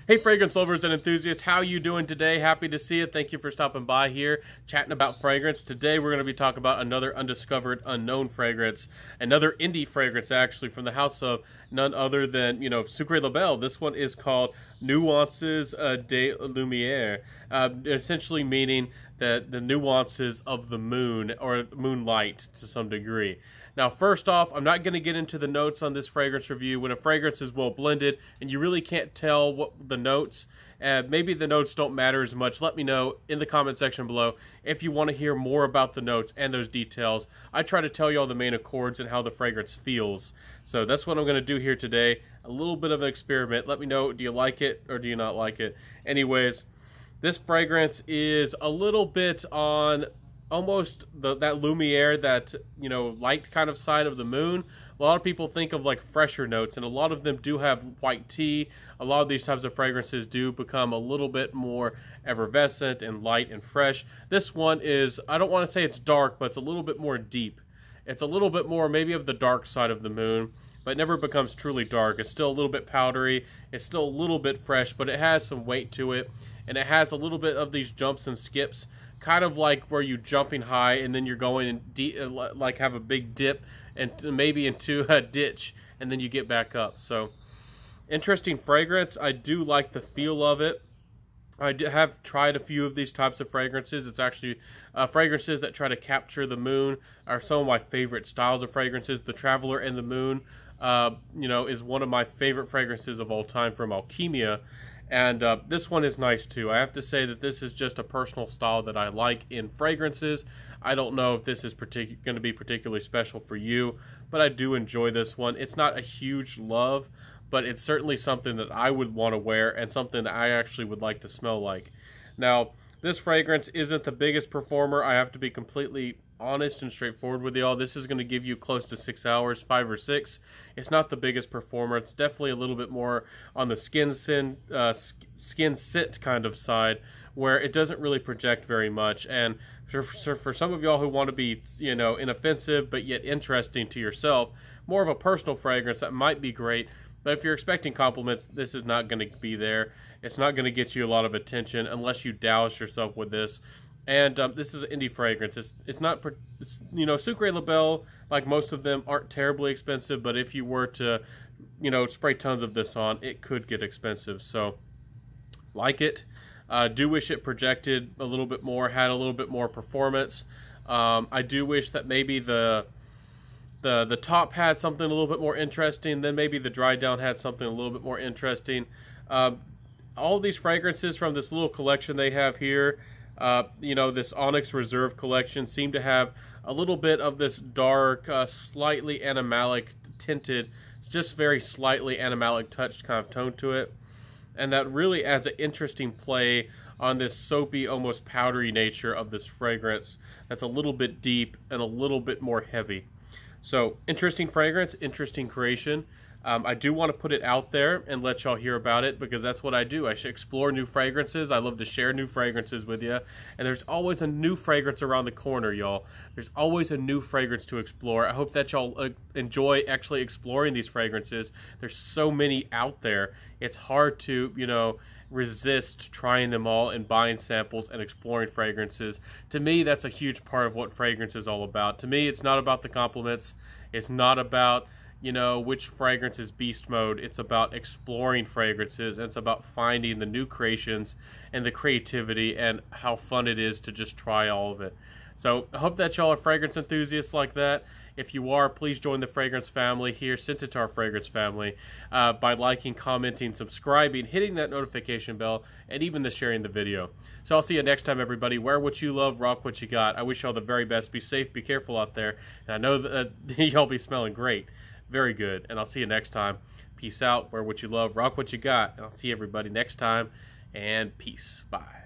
Hey fragrance lovers and enthusiasts, how you doing today? Happy to see you. Thank you for stopping by here, chatting about fragrance. Today we're going to be talking about another undiscovered, unknown fragrance, another indie fragrance actually from the house of none other than, sucreabeille. This one is called Nucances de Lumiere, essentially meaning that the nuances of the moon or moonlight to some degree. Now, first off, I'm not going to get into the notes on this fragrance review. When a fragrance is well blended and you really can't tell what the notes, maybe the notes don't matter as much, let me know in the comment section below if you want to hear more about the notes and those details. I try to tell you all the main accords and how the fragrance feels. So that's what I'm going to do here today. A little bit of an experiment. Let me know, do you like it or do you not like it? Anyways, this fragrance is a little bit on almost that Lumiere, that light kind of side of the moon. A lot of people think of like fresher notes, and a lot of them do have white tea. A lot of these types of fragrances do become a little bit more effervescent and light and fresh. This one is, I don't want to say it's dark, but it's a little bit more deep. It's a little bit more maybe of the dark side of the moon, but it never becomes truly dark. It's still a little bit powdery. It's still a little bit fresh, but it has some weight to it, and it has a little bit of these jumps and skips, kind of like where you're jumping high and then you're going and like have a big dip and maybe into a ditch and then you get back up. So interesting fragrance. I do like the feel of it. I have tried a few of these types of fragrances. It's actually fragrances that try to capture the moon are some of my favorite styles of fragrances. The Traveler and the Moon is one of my favorite fragrances of all time from Alchemia. And this one is nice too. I have to say that this is just a personal style that I like in fragrances. I don't know if this is going to be particularly special for you, but I do enjoy this one. It's not a huge love, but it's certainly something that I would want to wear and something that I actually would like to smell like. Now, this fragrance isn't the biggest performer. I have to be completely honest and straightforward with y'all. This is going to give you close to 6 hours, 5 or 6. It's not the biggest performer. It's definitely a little bit more on the skin scent kind of side, where it doesn't really project very much. And for some of y'all who want to be, inoffensive but yet interesting to yourself, more of a personal fragrance, that might be great. But if you're expecting compliments, this is not going to be there. It's not going to get you a lot of attention unless you douse yourself with this. And this is an indie fragrance. It's not, sucreabeille, like most of them, aren't terribly expensive. But if you were to, spray tons of this on, it could get expensive. So, like it. Do wish it projected a little bit more, had a little bit more performance. I do wish that maybe the top had something a little bit more interesting. Then maybe the dry down had something a little bit more interesting. All these fragrances from this little collection they have here, this Onyx Reserve collection, seem to have a little bit of this dark, slightly animalic tinted, just very slightly animalic touched kind of tone to it. And that really adds an interesting play on this soapy, almost powdery nature of this fragrance that's a little bit deep and a little bit more heavy. So, interesting fragrance, interesting creation. I do want to put it out there and let y'all hear about it, because that's what I do. I should explore new fragrances. I love to share new fragrances with you. And there's always a new fragrance around the corner, y'all. There's always a new fragrance to explore. I hope that y'all enjoy actually exploring these fragrances. There's so many out there. It's hard to, resist trying them all and buying samples and exploring fragrances. To me, that's a huge part of what fragrance is all about. To me, it's not about the compliments. It's not about which fragrance is beast mode. It's about exploring fragrances. It's about finding the new creations and the creativity and how fun it is to just try all of it. So I hope that y'all are fragrance enthusiasts like that. If you are, please join the fragrance family here, Our fragrance family, by liking, commenting, subscribing, hitting that notification bell, and even the sharing the video. So I'll see you next time, everybody. Wear what you love, rock what you got. I wish y'all the very best. Be safe, be careful out there. And I know that y'all be smelling great. Very good. And I'll see you next time. Peace out. Wear what you love, rock what you got. And I'll see everybody next time. And peace. Bye.